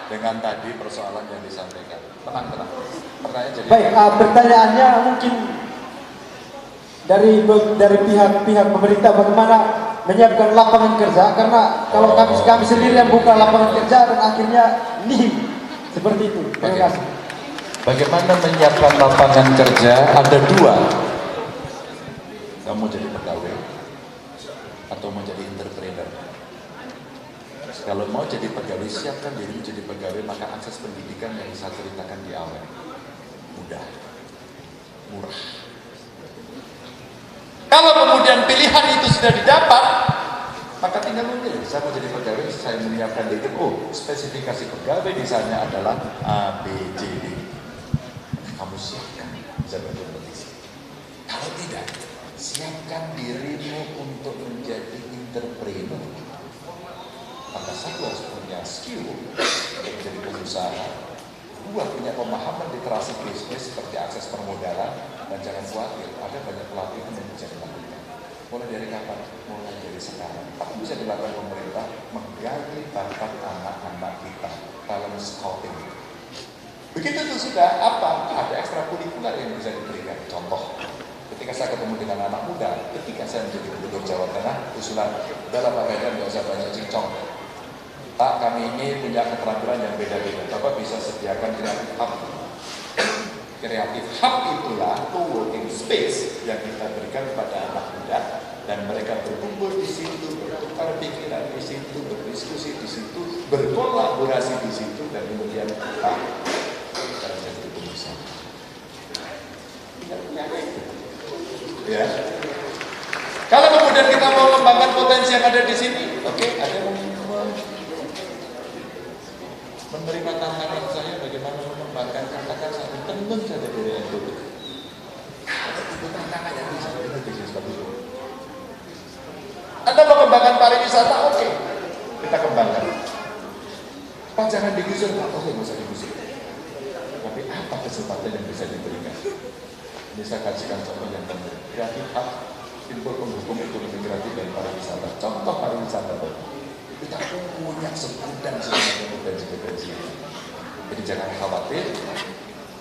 dengan tadi persoalan yang disampaikan. Tenang. Pertanyaan jadi. Baik, pertanyaannya mungkin dari pihak pemerintah bagaimana menyiapkan lapangan kerja, karena kalau kami sendiri yang buka lapangan kerja dan akhirnya nihil seperti itu. Terima kasih. Bagaimana menyiapkan lapangan kerja? Ada dua. Kamu jadi pegawai atau mau jadi entrepreneur. Kalau mau jadi pegawai, siapkan diri jadi pegawai, maka akses pendidikan yang saya ceritakan di awal mudah, murah. Kalau kemudian pilihan itu sudah didapat, maka tinggal memilih. Saya mau jadi pegawai, saya menyiapkan diri. Oh, spesifikasi pegawai di sana adalah A, B, C, D. Kamu siapkan bisa berkompetisi. Kalau tidak, siapkan dirimu untuk menjadi entrepreneur. Maka satu harus punya skill untuk menjadi pengusaha. Dua, punya pemahaman literasi bisnis seperti akses permodalan. Dan jangan khawatir, ada banyak pelatihan yang bisa dilakukan. Mulai dari kapan? Mulai dari sekarang. Apa bisa dilakukan pemerintah? Menggali bakat anak-anak kita. Talent scouting. Begitu itu sudah apa? Ada ekstrakurikuler yang bisa diberikan. Contoh, ketika saya ketemu dengan anak muda, ketika saya menjadi gubernur Jawa Tengah, usulan, udahlah Pak Medan, nggak usah banyak cincong. Pak, kami ini punya keterampilan yang beda-beda. Bapak bisa sediakan kreatif hub. Kreatif hub itulah co-working space yang kita berikan kepada anak muda, dan mereka berkumpul di situ, bertukar pikiran di situ, berdiskusi di situ, berkolaborasi di situ, dan kemudian kita jadi pengusaha. Ya. Kalau kemudian kita mau mengembangkan potensi yang ada di sini, oke, ada yang menerima tantangan saya bagaimana mengembangkan, katakan satu tenun saja dari NTB. Itu tantangan yang bisa kita bisnis bagus. Anda mau mengembangkan pariwisata, oke, kita kembangkan. Pak, jangan digusur, Pak, oke, nggak usah digusur. Tapi apa kesempatan yang bisa diberikan? Ini saya kasihkan contoh yang penting. Kreatif hub, simbol penghubung ekonomi kreatif dan pariwisata. Contoh pariwisata, Bapak. Kita punya sebutan sebenarnya potensi-potensi. Jadi jangan khawatir,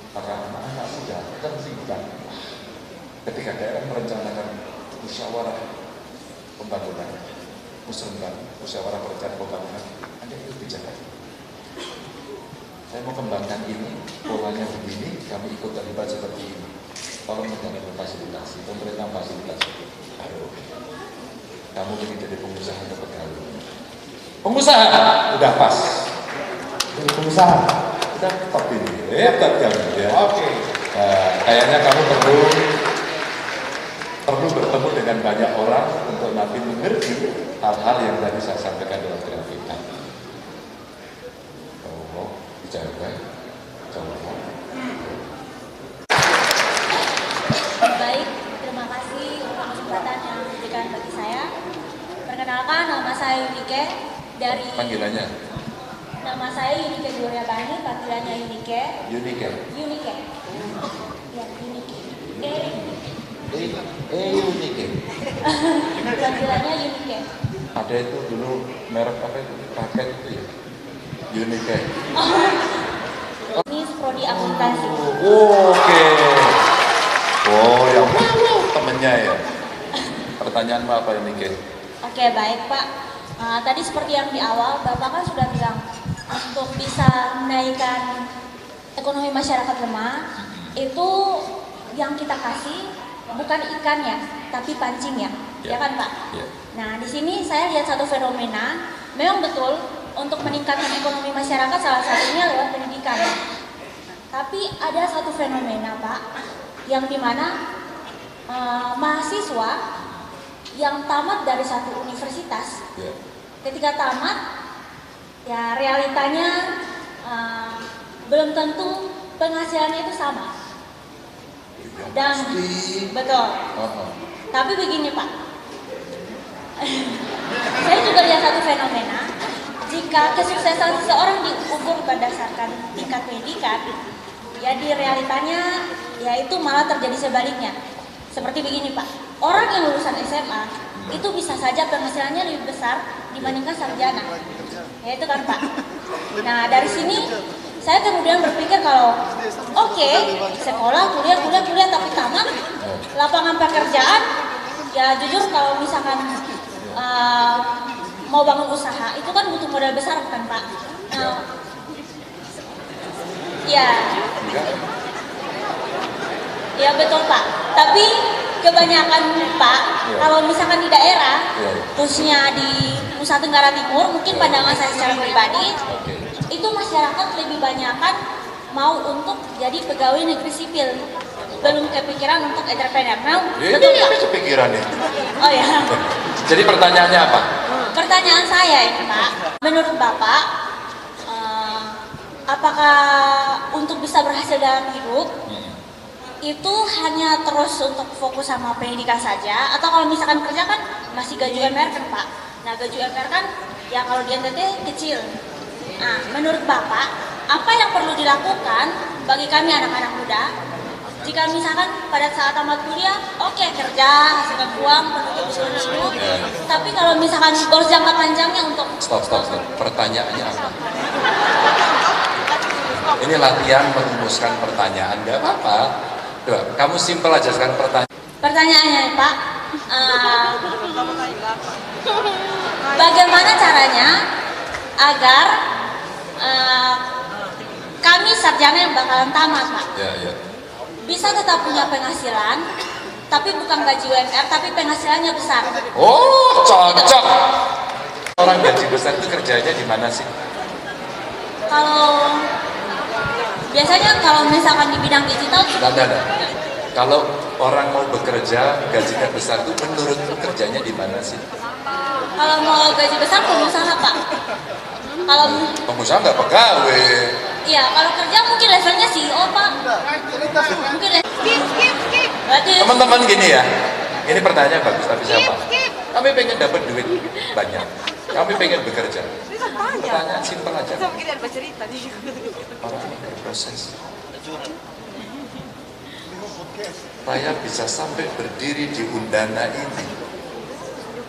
para anak-anak muda terlibat. Ketika daerah merencanakan musyawarah pembangunan, musyawarah perencanaan pembangunan, Anda itu bicara. Saya mau kembangkan ini, polanya begini, kami ikut terlibat seperti ini. Tolong menjadi fasilitasi, pemerintah fasilitasi. Aduh, kamu ingin jadi pengusaha atau pegawai? Pengusaha, udah pas. Jadi pengusaha, udah top ini, hebat kamu ya. Oke. Nah, kayaknya kamu perlu bertemu dengan banyak orang untuk nanti mengerti hal-hal yang tadi saya sampaikan dalam grafik. Oh, bicara baik, Baik, terima kasih untuk kesempatan yang diberikan bagi saya. Perkenalkan, nama saya Yunike dari. Panggilannya? Nama saya Yunike Gloria Bani, panggilannya Yunike. Yunike. Yunike. Ya, Yunike. Yunike. Panggilannya Yunike. Ada itu dulu merek apa itu? Raket itu ya? Yunike. Ini prodi akuntansi. Oke. Oh, yang temennya ya. Pertanyaanmu apa Yunike? Oke, baik Pak. Tadi seperti yang di awal, Bapak kan sudah bilang untuk bisa menaikkan ekonomi masyarakat lemah, itu yang kita kasih bukan ikannya, tapi pancingnya, ya kan Pak? Yeah. Nah, di sini saya lihat satu fenomena, memang betul untuk meningkatkan ekonomi masyarakat salah satunya lewat pendidikan. Tapi ada satu fenomena Pak, yang dimana mahasiswa yang tamat dari satu universitas, ketika tamat, ya realitanya belum tentu penghasilannya itu sama. Dan betul. Tapi begini Pak, saya juga lihat satu fenomena, jika kesuksesan seseorang diukur berdasarkan tingkat pendidikan, ya di realitanya ya itu malah terjadi sebaliknya. Seperti begini Pak, orang yang lulusan SMA itu bisa saja penghasilannya lebih besar dibandingkan sarjana. Ya itu kan Pak. Nah dari sini saya kemudian berpikir kalau oke, sekolah, kuliah, tapi tamat lapangan pekerjaan, ya jujur kalau misalkan mau bangun usaha itu kan butuh modal besar kan Pak. Ya, ya betul Pak. Tapi kebanyakan Pak, kalau misalkan di daerah, khususnya di Nusa Tenggara Timur, mungkin pandangan saya secara pribadi, itu masyarakat lebih banyakan mau untuk jadi pegawai negeri sipil, belum kepikiran untuk entrepreneur. Betul Pak? Ini kepikiran ya. Oh ya. Jadi pertanyaannya apa? Pertanyaan saya ini Pak, menurut Bapak, apakah untuk bisa berhasil dalam hidup itu hanya terus untuk fokus sama pendidikan saja, atau kalau misalkan kerja kan masih gaji UMR kan Pak? Nah gaji UMR kan ya kalau di NTT kecil. Nah menurut Bapak apa yang perlu dilakukan bagi kami anak-anak muda jika misalkan pada saat tamat kuliah oke, kerja, hasilkan uang, penutup usul-usul, tapi kalau misalkan goals jangka panjangnya untuk Stop. Pertanyaannya apa? Ini latihan merumuskan pertanyaan, nggak apa-apa. Coba, kamu simpel aja sekarang pertanyaan. Pertanyaannya Pak, bagaimana caranya agar kami sarjana yang bakalan tamat Pak bisa tetap punya penghasilan, tapi bukan gaji UMR, tapi penghasilannya besar. Oh, cocok. Orang gaji besar itu kerjanya di mana sih? Kalau biasanya kalau misalkan di bidang digital, Ada. Kalau orang mau bekerja gajinya besar itu menurut kerjanya di mana sih? kalau mau gaji besar pengusaha Pak. Kalau Pengusaha nggak pegawai. iya, kalau kerja mungkin levelnya CEO Pak. Mungkin berarti Teman-teman gini ya, ini pertanyaan bagus, tapi siapa? Kami pengen dapat duit banyak, kami pengen bekerja. Pertanyaan simpel aja. Orang ini berproses. Saya bisa sampai berdiri di Undana ini,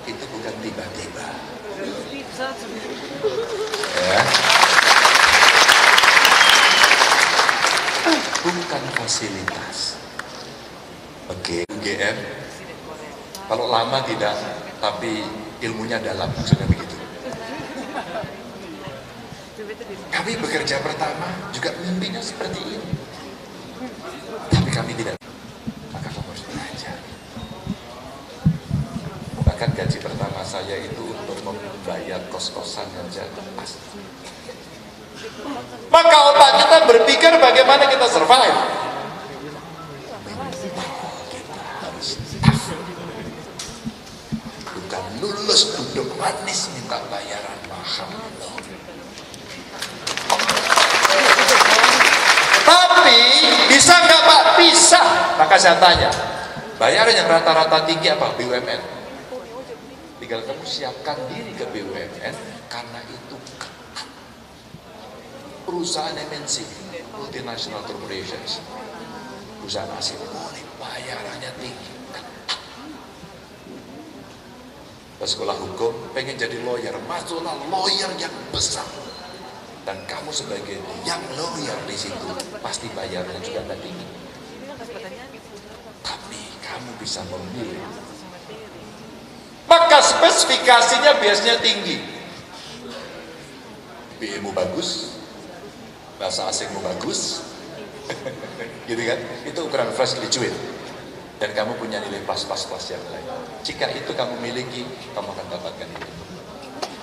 itu bukan tiba-tiba. Ya. Bukan fasilitas. Oke, UGM kalau lama tidak, tapi ilmunya dalam, maksudnya begitu. Kami bekerja pertama juga mimpinya seperti ini, tapi kami tidak. Maka kamu harus belajar. Bahkan gaji pertama saya itu untuk membayar kos-kosan saja pas. Maka otak kita berpikir bagaimana kita survive. Kita harus bukan lulus duduk manis minta bayaran mahal. Tapi bisa nggak Pak? Bisa. Maka saya tanya, bayaran yang rata-rata tinggi apa? BUMN. Tinggal kamu siapkan diri ke BUMN karena itu perusahaan MNC, multinational corporations, perusahaan asing boleh bayarannya tinggi. Pas sekolah hukum pengen jadi lawyer, masuklah lawyer yang besar. Dan kamu sebagai yang lawyer di situ pasti bayarnya juga nggak tinggi. Tapi kamu bisa memilih. Maka spesifikasinya biasanya tinggi. BE-mu bagus, bahasa asingmu bagus, gitu kan? Itu ukuran fresh graduate. Dan kamu punya nilai plus yang lain. Jika itu kamu miliki, kamu akan dapatkan itu.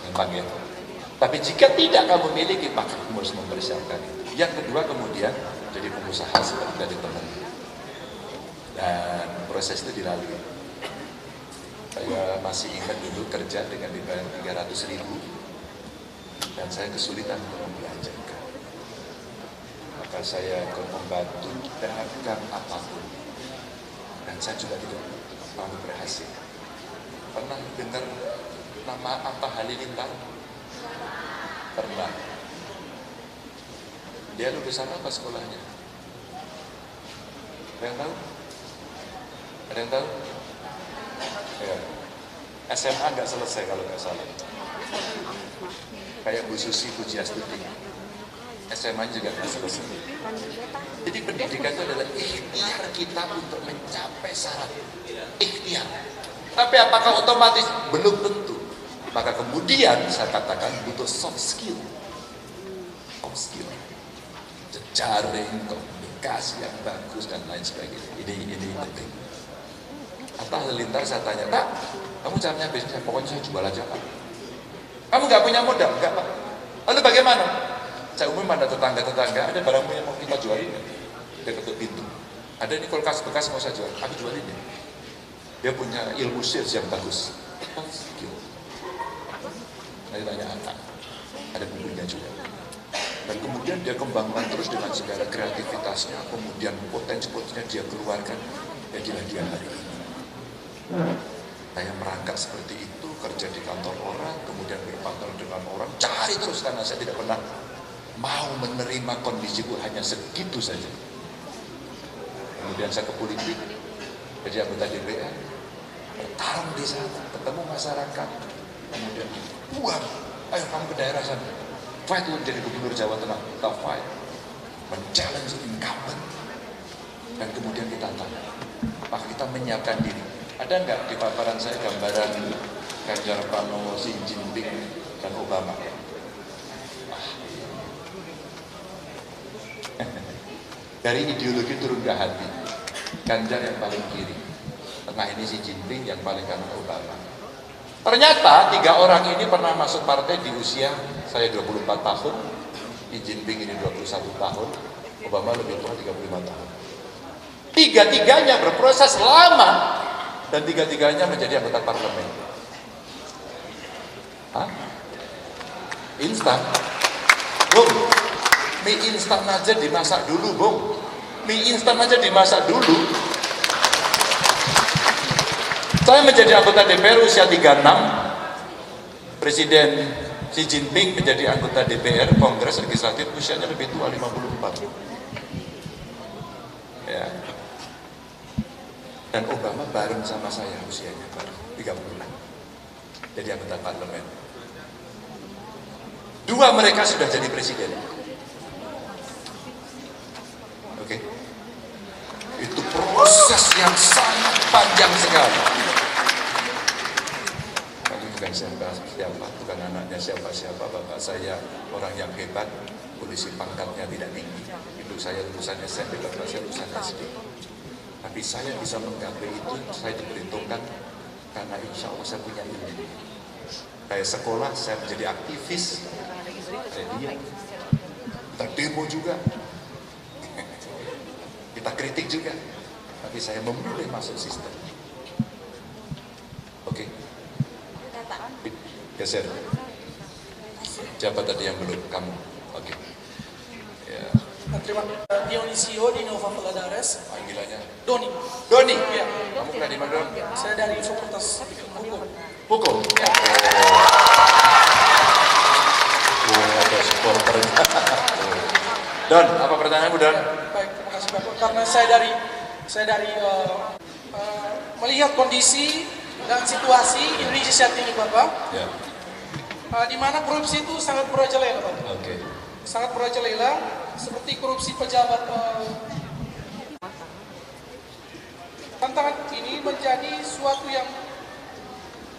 Gampang ya. Tapi jika tidak kamu miliki, maka kamu harus mempersiapkan itu. Yang kedua kemudian jadi pengusaha seperti tadi teman. Dan proses itu dilalui. Saya masih ingat dulu kerja dengan dibayar 300.000 dan saya kesulitan untuk membelanjakan. Maka saya ikut membantu dagang apapun. Dan saya juga tidak mau berhasil. Pernah dengar nama Atta Halilintar? Pernah. Dia lulusan apa sekolahnya? Ada yang tahu? Ada yang tahu? Ya. SMA nggak selesai kalau nggak salah. Kayak Bu Susi Pujiastuti, SMA juga nggak selesai. Jadi pendidikan itu adalah ikhtiar kita untuk mencapai syarat ikhtiar. Tapi apakah otomatis? Belum tentu. Maka kemudian saya katakan butuh soft skill. Soft skill. Jejaring, komunikasi yang bagus dan lain sebagainya. Ini penting. Atta Halilintar saya tanya, Pak, kamu caranya bisnis? Pokoknya saya jual aja, Pak. Kamu nggak punya modal? Nggak, Pak. Lalu bagaimana? Saya umum ada tetangga-tetangga, ada barang yang mau kita jualin, dia ketuk pintu. Ada ini kulkas bekas mau saya jual, aku jualin ya. Dia punya ilmu sales yang bagus. Oh, skill. Saya tanya anak, ada bukunya juga. Dan kemudian dia kembangkan terus dengan segala kreativitasnya, kemudian potensi-potensinya dia keluarkan. Jadilah dia hari ini. Saya merangkak seperti itu, kerja di kantor orang, kemudian berpartner dengan orang, cari terus karena saya tidak pernah mau menerima kondisiku hanya segitu saja. Kemudian saya ke politik, jadi anggota DPR, bertarung di sana, ketemu masyarakat, kemudian buang, ayo kamu ke daerah sana, fight untuk jadi gubernur Jawa Tengah, kita fight, men-challenge incumbent, dan kemudian kita tanya, apakah kita menyiapkan diri? Ada nggak di paparan saya gambaran Ganjar Pranowo, Xi Jinping, dan Obama? Dari ideologi turun ke hati. Ganjar yang paling kiri, tengah ini Xi Jinping, yang paling kanan Obama. Ternyata 3 orang ini pernah masuk partai di usia saya 24 tahun, Xi Jinping ini 21 tahun, Obama lebih tua 35 tahun. 3-tiganya berproses lama dan 3-tiganya menjadi anggota parlemen. Hah? Instan? Bung, mie instan aja dimasak dulu, Bung. Mie instan aja dimasak dulu. Saya menjadi anggota DPR usia 36. Presiden Xi Jinping menjadi anggota DPR Kongres Legislatif usianya lebih tua, 54. Ya. Dan Obama bareng sama saya usianya, 36. Jadi anggota parlemen. 2 mereka sudah jadi presiden. Oke. Itu proses yang sangat panjang sekali. Kami bukan siapa, bukan anaknya siapa-siapa. Bapak saya orang yang hebat, polisi pangkatnya tidak tinggi. Ibu saya lulusan SMP, bapak saya lulusan SD. Tapi saya bisa menggapai itu, saya diperhitungkan karena insya Allah saya punya ilmu. Saya sekolah, saya menjadi aktivis, saya diam. Kita demo juga, kita kritik juga, tapi saya memilih masuk sistem. Oke, geser. Siapa tadi yang belum? Kamu. Oke. Ya. Terima kasih Dionisio di Nova Valadares. Panggilannya Doni. Doni. Ya. Kamu dari mana, Don? Saya dari Fakultas Hukum. Hukum. Ya. Ada supporternya. Don, apa pertanyaanmu, Don? Baik, terima kasih Bapak. Karena saya dari melihat kondisi dan situasi Indonesia saat ini, Bapak, Ya. di mana korupsi itu sangat merajalela, Bapak. Oke. Sangat merajalela, seperti korupsi pejabat. Tantangan ini menjadi suatu yang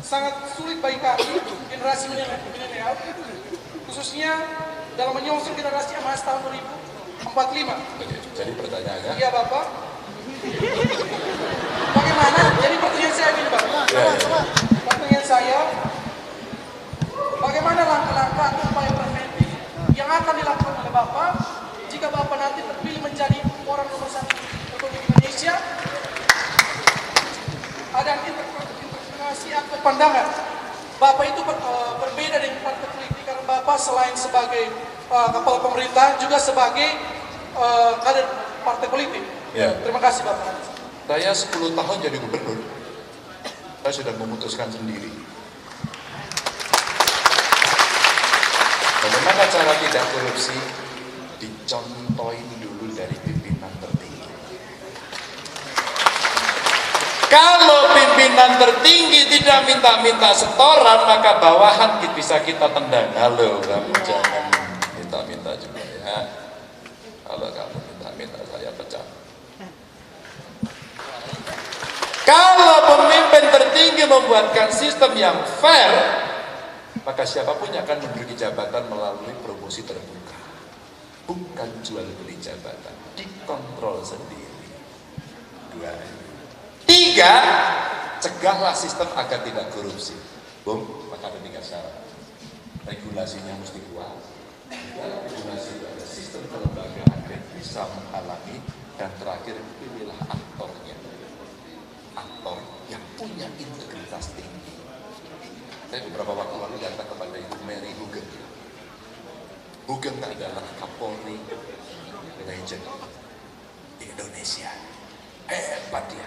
sangat sulit bagi kami, generasi milenial, khususnya dalam menyongsong generasi emas tahun 2045. Oke. Jadi pertanyaannya? Iya Bapak. Bagaimana? Jadi pertanyaan saya gini Bapak. Ya. Pertanyaan saya, bagaimana langkah-langkah atau upaya preventif yang akan dilakukan oleh Bapak jika Bapak nanti terpilih menjadi orang nomor 1 Republik Indonesia? Ada interpretasi atau pandangan Bapak itu berbeda dengan partai politik karena Bapak selain sebagai kepala pemerintahan juga sebagai kader partai politik. Ya. Terima kasih Bapak. Saya 10 tahun jadi gubernur. Saya sudah memutuskan sendiri. Bagaimana cara tidak korupsi? Dicontohin dulu dari pimpinan tertinggi. Kalau pimpinan pimpinan tertinggi tidak minta-minta setoran, maka bawahan bisa kita tendang. Halo, kamu jangan minta-minta juga ya. Kalau kamu minta-minta saya pecat. Kalau pemimpin tertinggi membuatkan sistem yang fair, maka siapapun yang akan menduduki jabatan melalui promosi terbuka. Bukan jual beli jabatan, dikontrol sendiri. 2. 3, cegahlah sistem agar tidak korupsi. Maka ada 3 syarat. Regulasinya mesti kuat. Regulasi pada sistem kelembagaan yang bisa menghalangi. Dan terakhir, pilihlah aktornya. Aktor yang punya integritas tinggi. Saya beberapa waktu lalu datang kepada Ibu Mary Hugeng. Hugeng adalah Kapolri legend di Indonesia. Hebat dia.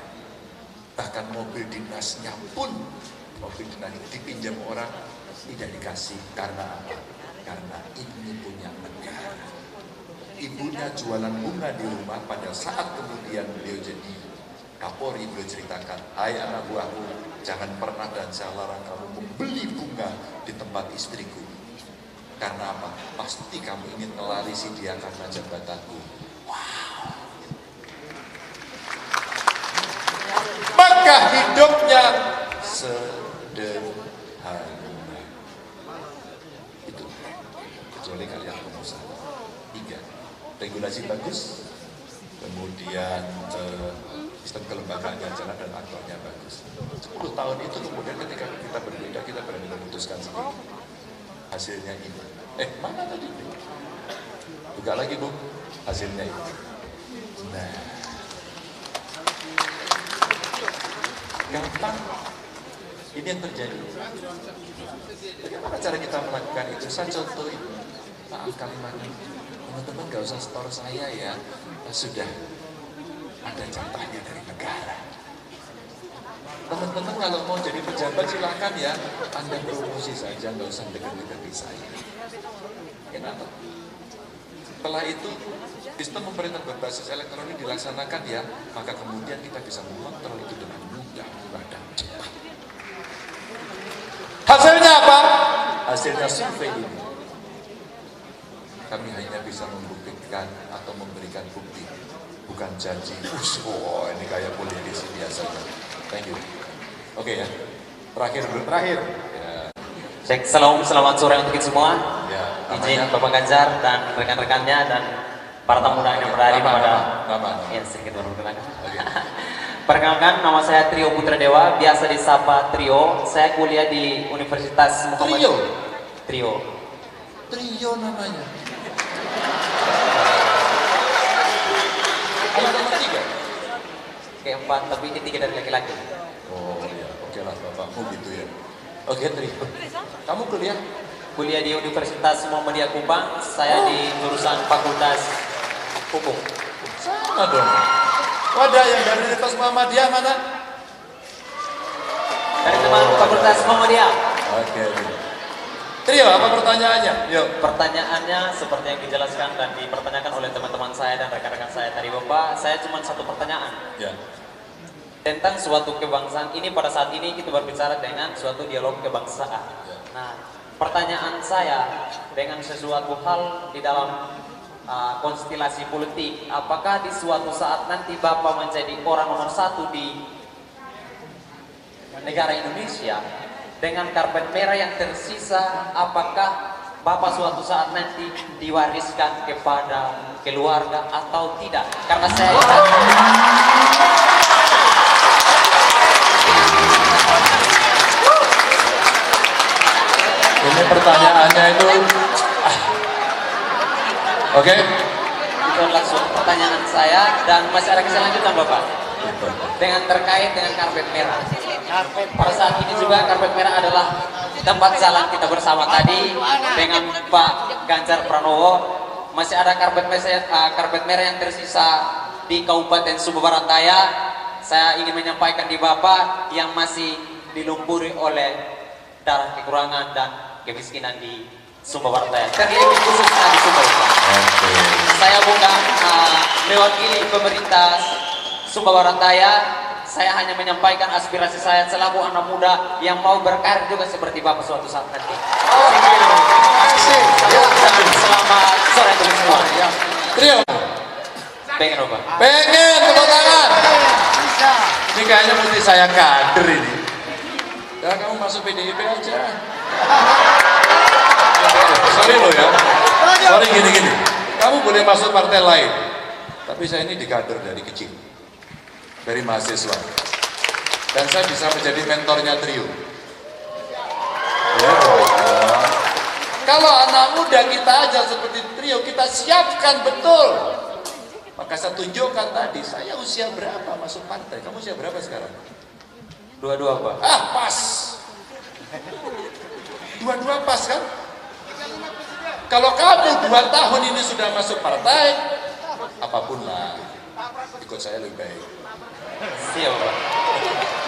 Bahkan mobil dinasnya pun, mobil dinas dipinjam orang, tidak dikasih. Karena apa? Karena ini punya negara. Ibunya jualan bunga di rumah, pada saat kemudian beliau jadi Kapolri, beliau ceritakan, hai anak buahku, jangan pernah dan saya larang kamu membeli bunga di tempat istriku. Karena apa? Pasti kamu ingin melarisi dia karena jabatanku. Wow. Maka hidupnya sederhana. Itu. Kecuali kalian pengusaha. 3. Regulasi bagus. Kemudian sistem kelembagaan yang jalan dan aktornya bagus. 10 tahun itu kemudian ketika kita berbeda, kita berani memutuskan sendiri. Hasilnya ini. Mana tadi? Buka lagi, Bu. Hasilnya ini. Nah. Gampang. Ini yang terjadi. Bagaimana cara kita melakukan itu? Saya contohin. Maaf kalimatnya. Teman-teman gak usah store saya ya. Sudah ada jatahnya dari negara. Teman-teman kalau mau jadi pejabat silahkan ya, Anda promosi saja, nggak usah dekat-dekati saya. Kenapa? Setelah itu, sistem pemerintahan berbasis elektronik dilaksanakan ya, maka kemudian kita bisa mengontrol itu dengan mudah dan cepat. Hasilnya apa? Hasilnya survei ini. Kami hanya bisa membuktikan atau memberikan bukti, bukan janji. Ini kayak politisi biasanya. Thank you. Oke ya. Terakhir. Ya. Cek, selamat sore untuk kita semua. Ya, Izin Bapak Ganjar dan rekan-rekannya dan para tamu undangan yang berada pada. Ya, sedikit baru perkenalkan. Okay. Perkenalkan, nama saya Trio Putra Dewa, biasa disapa Trio. Saya kuliah di Universitas Muhammadiyah. Trio namanya. Ada nomor 3. Keempat, tapi ketiga dari laki-laki. Oh iya, oke lah bapakmu gitu ya. Oke, Trio. Kamu kuliah? Kuliah di Universitas Muhammadiyah Kupang. Saya di jurusan Fakultas Hukum. Sama dong. Wadah yang dari Universitas Muhammadiyah mana? Dari teman Fakultas Muhammadiyah. Oke. Trio, apa pertanyaannya? Yuk. Pertanyaannya seperti yang dijelaskan dan dipertanyakan oleh teman-teman saya dan rekan-rekan saya tadi Bapak, saya cuma satu pertanyaan. Ya. Tentang suatu kebangsaan ini, pada saat ini kita berbicara dengan suatu dialog kebangsaan. Ya. Nah, pertanyaan saya dengan sesuatu hal di dalam konstelasi politik, apakah di suatu saat nanti Bapak menjadi orang nomor 1 di negara Indonesia dengan karpet merah yang tersisa, apakah Bapak suatu saat nanti diwariskan kepada keluarga atau tidak? Karena saya ini pertanyaannya itu Oke. Itu langsung pertanyaan saya dan masih ada keselanjutan Bapak dengan terkait dengan karpet merah. Pada saat ini juga karpet merah adalah tempat jalan kita bersama tadi dengan Pak Ganjar Pranowo. Masih ada karpet merah yang tersisa di Kabupaten Sumba Barat Daya. Saya ingin menyampaikan di Bapak yang masih dilumpuri oleh darah kekurangan dan kemiskinan di Sumba Barat Daya, terlebih khususnya di Sumba Barat. Saya bukan mewakili pemerintah Sumba Barat Daya. saya hanya menyampaikan aspirasi saya selaku anak muda yang mau berkarir juga seperti Bapak suatu saat nanti. Selamat sore untuk semua. Trio, Pengen Bapak. pengen tepuk tangan. Ini kayaknya mesti saya kader ini. Ya kamu masuk PDIP aja. Sorry lo ya. Sorry gini. Kamu boleh masuk partai lain. Tapi saya ini dikader dari kecil. Dari mahasiswa. Dan saya bisa menjadi mentornya Trio. Ya, kalau anak muda kita aja seperti Trio, kita siapkan betul. Maka saya tunjukkan tadi, saya usia berapa masuk partai? Kamu usia berapa sekarang? Dua-dua Pak. Ah, pas. Dua-dua pas kan? Kalau kamu 2 tahun ini sudah masuk partai, apapun lah, ikut saya lebih baik. Siap Pak.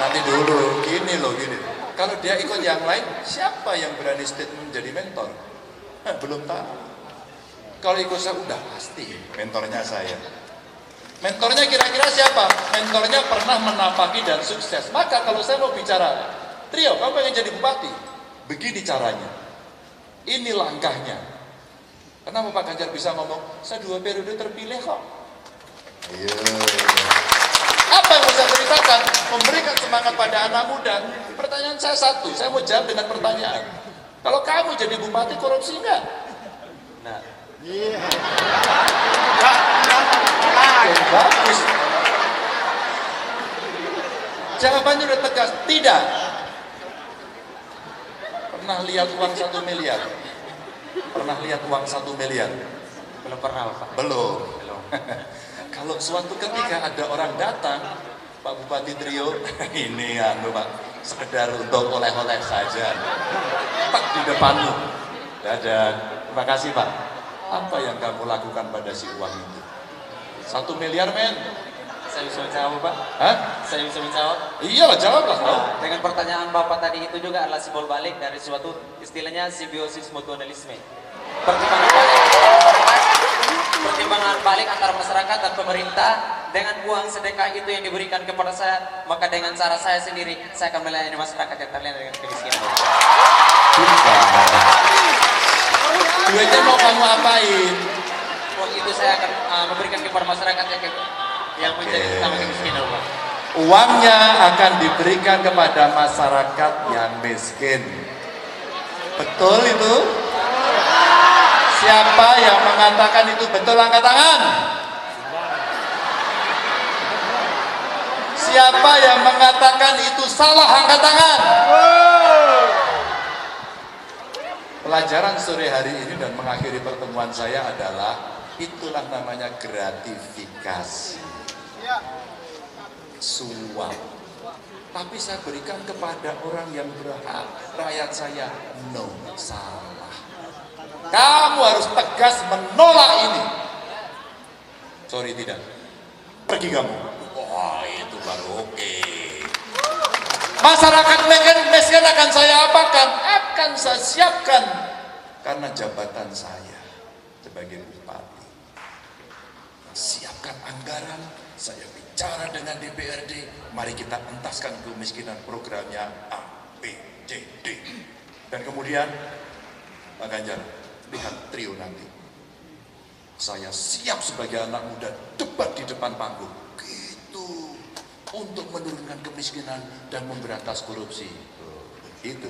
Nanti dulu, gini. Kalau dia ikut yang lain, siapa yang berani statement menjadi mentor? Belum tahu. Kalau ikut saya, udah pasti mentornya saya. Mentornya kira-kira siapa? Mentornya pernah menapaki dan sukses. Maka kalau saya mau bicara, Trio, kamu pengen jadi bupati? Begini caranya. Ini langkahnya. Kenapa Pak Ganjar bisa ngomong, saya 2 periode terpilih kok? Iya. Apa yang mau saya ceritakan? Memberikan semangat pada anak muda. Pertanyaan saya satu, saya mau jawab dengan pertanyaan. Kalau kamu jadi bupati, korupsi enggak? Nah, Bagus. Jawabannya udah tegas, tidak. Pernah lihat uang 1 miliar? Pernah lihat uang 1 miliar? belum pernah Pak. Belum. Kalau suatu ketika ada orang datang, Pak Bupati Trio, ini Pak, sekedar untuk oleh-oleh saja. Tak di depanmu. Dadah. Terima kasih Pak. Apa yang kamu lakukan pada si uang itu? 1 miliar men. Saya bisa menjawab Pak. Hah? Saya bisa menjawab. Iyalah jawablah. Nah, dengan pertanyaan Bapak tadi itu juga adalah simbol balik dari suatu istilahnya simbiosis mutualisme. Pertimbangan balik antara masyarakat dan pemerintah dengan uang sedekah itu yang diberikan kepada saya, maka dengan cara saya sendiri saya akan melayani masyarakat yang terlena dengan kemiskinan. Duitnya mau kamu apain? Uang itu saya akan memberikan kepada masyarakat yang menjadi utama kemiskinan, Pak. Uangnya akan diberikan kepada masyarakat yang miskin. Betul itu? Siapa yang mengatakan itu betul, angkat tangan. Siapa yang mengatakan itu salah, angkat tangan. Pelajaran sore hari ini dan mengakhiri pertemuan saya adalah itulah namanya gratifikasi. Suap. Tapi saya berikan kepada orang yang berhak. Rakyat saya, no, salah. Kamu harus tegas menolak ini. Sorry, tidak. Pergi kamu. Wah, itu baru oke. Masyarakat miskin akan saya apakan? Akan saya siapkan. Karena jabatan saya sebagai bupati. Siapkan anggaran, saya bicara dengan DPRD, mari kita entaskan kemiskinan programnya A, B, C, D. Dan kemudian, Pak Ganjar, lihat Trio nanti. Saya siap sebagai anak muda debat di depan panggung. Gitu. Untuk menurunkan kemiskinan dan memberantas korupsi. Itu.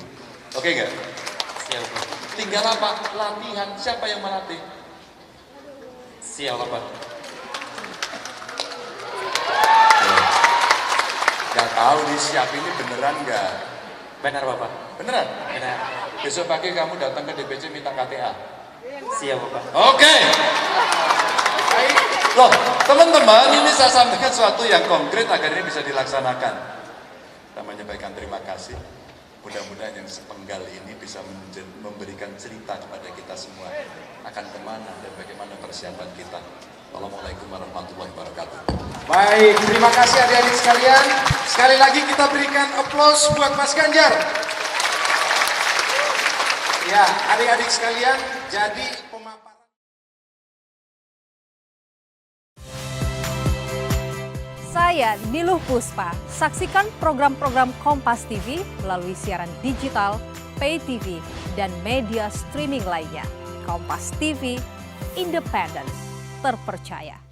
Oke nggak? Siap, Pak. Tinggal apa? Latihan. Siapa yang melatih? Siap, Pak. Gak tahu nih siap ini beneran nggak? Benar, Bapak. Beneran? Benar. Besok pagi kamu datang ke DPC minta KTA. Siap, Bapak. Oke. Loh, teman-teman, ini saya sampaikan sesuatu yang konkret agar ini bisa dilaksanakan. Kita menyampaikan terima kasih. Mudah-mudahan yang sepenggal ini bisa memberikan cerita kepada kita semua akan kemana dan bagaimana persiapan kita. Assalamualaikum warahmatullahi wabarakatuh. Baik, terima kasih adik-adik sekalian. Sekali lagi kita berikan aplaus buat Mas Ganjar. Ya, adik-adik sekalian, jadi pemaparan. Saya Niluh Puspa. Saksikan program-program Kompas TV melalui siaran digital, pay TV, dan media streaming lainnya. Kompas TV, independen, terpercaya.